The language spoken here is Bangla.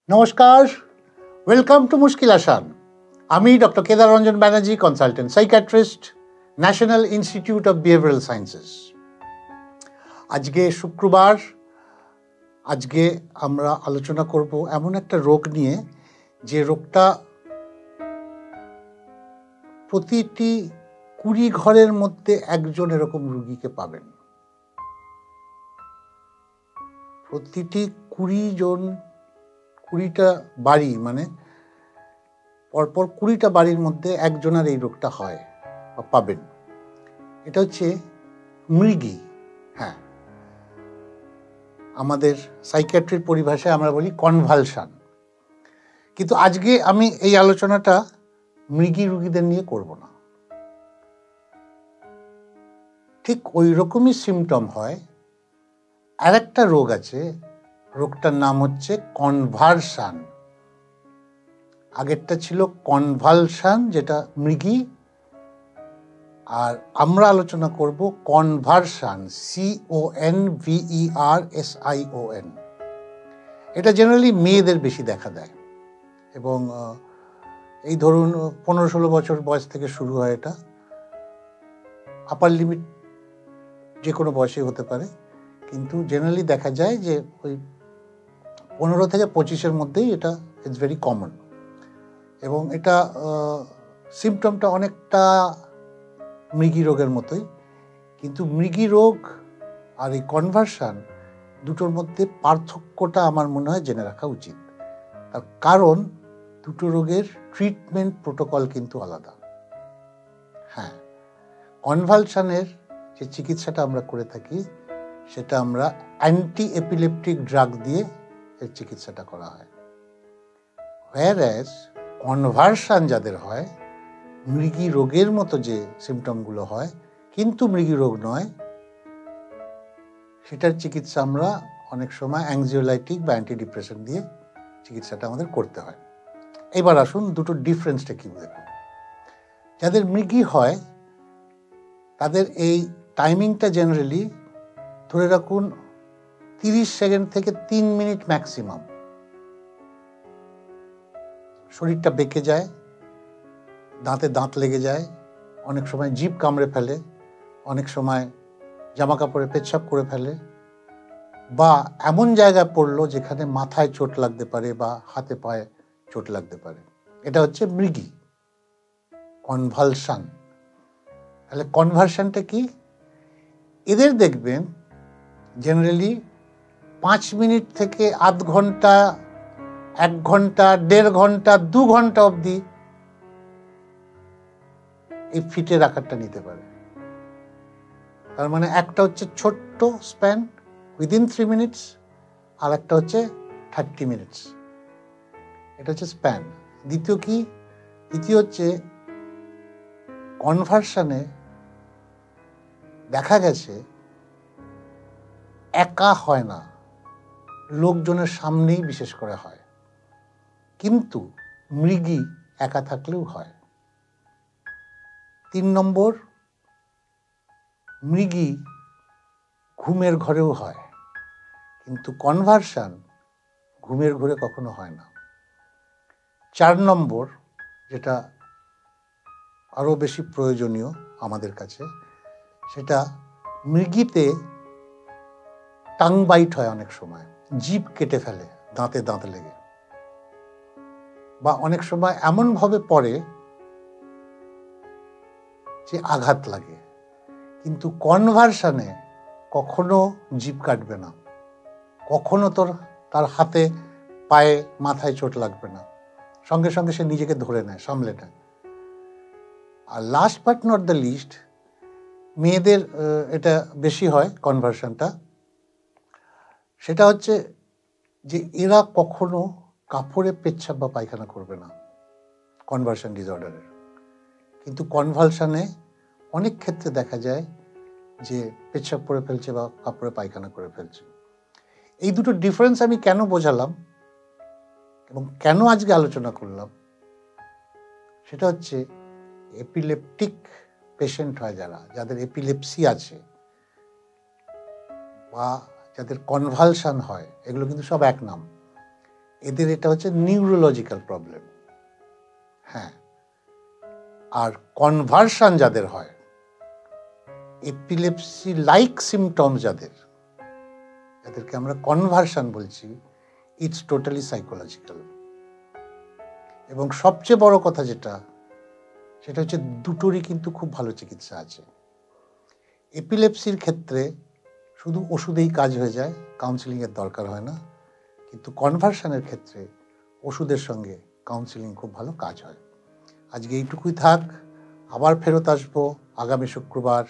নমস্কার, ওয়েলকাম টু মুশকিল আসান। আমি doctor Kedar Ranjan Banerjee, consultant psychiatrist, national institute of behavioural sciences. আজকে শুক্রবার, আজকে আমরা আলোচনা করব এমন একটা রোগ নিয়ে যে রোগটা প্রতিটি 20 ঘরের মধ্যে একজন এরকম রোগীকে পাবেন। প্রতিটি 20টা বাড়ি, মানে পরপর 20টা বাড়ির মধ্যে একজনের এই রোগটা হয় বা পাবেন। এটা হচ্ছে মৃগী। হ্যাঁ, আমাদের সাইকিয়াট্রির পরিভাষায় আমরা বলি কনভালশন। কিন্তু আজকে আমি এই আলোচনাটা মৃগী রোগীদের নিয়ে করব না। ঠিক ওই রকমই সিমটম হয় আরেকটা রোগ আছে, রোগটার নাম হচ্ছে কনভার্সন। আগেরটা ছিল কনভালশন, যেটা মৃগী, আর আমরা আলোচনা করব কনভার্সন, CONVERSION। এটা জেনারেলি মেয়েদের বেশি দেখা দেয় এবং এই ধরুন 15-16 বছর বয়স থেকে শুরু হয়। এটা আপার লিমিট যে কোনো বয়সে হতে পারে, কিন্তু জেনারেলি দেখা যায় যে ওই 15 থেকে 25-এর মধ্যেই এটা ইটস ভেরি কমন। এবং এটা সিমটমটা অনেকটা মৃগী রোগের মতোই, কিন্তু মৃগী রোগ আর এই কনভার্সন দুটোর মধ্যে পার্থক্যটা আমার মনে হয় জেনে রাখা উচিত। তার কারণ দুটো রোগের ট্রিটমেন্ট প্রোটোকল কিন্তু আলাদা। হ্যাঁ, কনভালশনের যে চিকিৎসাটা আমরা করে থাকি সেটা আমরা অ্যান্টি এপিলেপটিক ড্রাগ দিয়ে এর চিকিৎসাটা করা হয়। হোয়ারএজ কনভার্সন যাদের হয়, মৃগী রোগের মতো যে সিমটমগুলো হয় কিন্তু মৃগী রোগ নয়, সেটার চিকিৎসা আমরা অনেক সময় অ্যাংজিওলাইটিক বা অ্যান্টিডিপ্রেশন দিয়ে চিকিৎসাটা আমাদের করতে হয়। এবার আসুন দুটো ডিফারেন্সটা কি দেখুন। যাদের মৃগী হয় তাদের এই টাইমিংটা জেনারেলি ধরে রাখুন 30 সেকেন্ড থেকে 3 মিনিট ম্যাক্সিমাম। শরীরটা বেঁকে যায়, দাঁতে দাঁত লেগে যায়, অনেক সময় জিভ কামড়ে ফেলে, অনেক সময় জামা কাপড়ে পেচ্ছাপ করে ফেলে, বা এমন জায়গায় পড়লো যেখানে মাথায় চোট লাগতে পারে বা হাতে পায়ে চোট লাগতে পারে। এটা হচ্ছে মৃগী, কনভালশন। তাহলে কনভার্সনটা কি? এদের দেখবেন জেনারেলি 5 মিনিট থেকে আধ ঘন্টা, 1 ঘন্টা, 1.5 ঘন্টা, 2 ঘন্টা অবধি এই ফিটের আকারটা নিতে পারে। তার মানে একটা হচ্ছে ছোট্ট স্প্যান উইদিন 3 মিনিটস, আর একটা হচ্ছে 30 মিনিটস। এটা হচ্ছে স্প্যান। দ্বিতীয় হচ্ছে কনভার্সনে দেখা গেছে একা হয় না, লোকজনের সামনেই বিশেষ করে হয়, কিন্তু মৃগী একা থাকলেও হয়। 3 নম্বর, মৃগী ঘুমের ঘরেও হয়, কিন্তু কনভার্সন ঘুমের ঘরে কখনো হয় না। 4 নম্বর, যেটা আরো বেশি প্রয়োজনীয় আমাদের কাছে, সেটা মৃগীতে টাং বাইট হয়, অনেক সময় জিভ কেটে ফেলে দাঁতে দাঁত লেগে, বা অনেক সময় এমন ভাবে পড়ে যে আঘাত লাগে। কিন্তু কনভার্সনে কখনো জিভ কাটবে না, কখনো তার হাতে পায়ে মাথায় চোট লাগবে না, সঙ্গে সঙ্গে সে নিজেকে ধরে নেয়, সামলে নেয়। আর last but not the least, মেয়েদের এটা বেশি হয় কনভার্সনটা। সেটা হচ্ছে যে এরা কখনো কাপড়ে পেচ্ছাপ বা পায়খানা করবে না কনভার্সন ডিসঅর্ডারের, কিন্তু কনভালশনে অনেক ক্ষেত্রে দেখা যায় যে পেচ্ছাপ করে ফেলছে বা কাপড়ে পায়খানা করে ফেলছে। এই দুটো ডিফারেন্স আমি কেন বোঝালাম এবং কেন আজকে আলোচনা করলাম, সেটা হচ্ছে এপিলেপটিক পেশেন্ট হয় যাদের এপিলেপসি আছে বা যাদের কনভালশন হয়, এগুলো কিন্তু সব এক নাম। এদের এটা হচ্ছে নিউরোলজিক্যাল প্রবলেম। হ্যাঁ, আর কনভার্সন যাদের হয়, এপিলেপসি লাইক সিমটম যাদেরকে আমরা কনভার্সন বলছি, ইটস টোটালি সাইকোলজিক্যাল। এবং সবচেয়ে বড় কথা সেটা হচ্ছে দুটোরই কিন্তু খুব ভালো চিকিৎসা আছে। এপিলেপসির ক্ষেত্রে শুধু ওষুধেই কাজ হয়ে যায়, কাউন্সিলিংয়ের দরকার হয় না। কিন্তু কনভার্সনের ক্ষেত্রে ওষুধের সঙ্গে কাউন্সিলিং খুব ভালো কাজ হয়। আজকে এইটুকুই থাক, আবার ফেরত আসবো আগামী শুক্রবার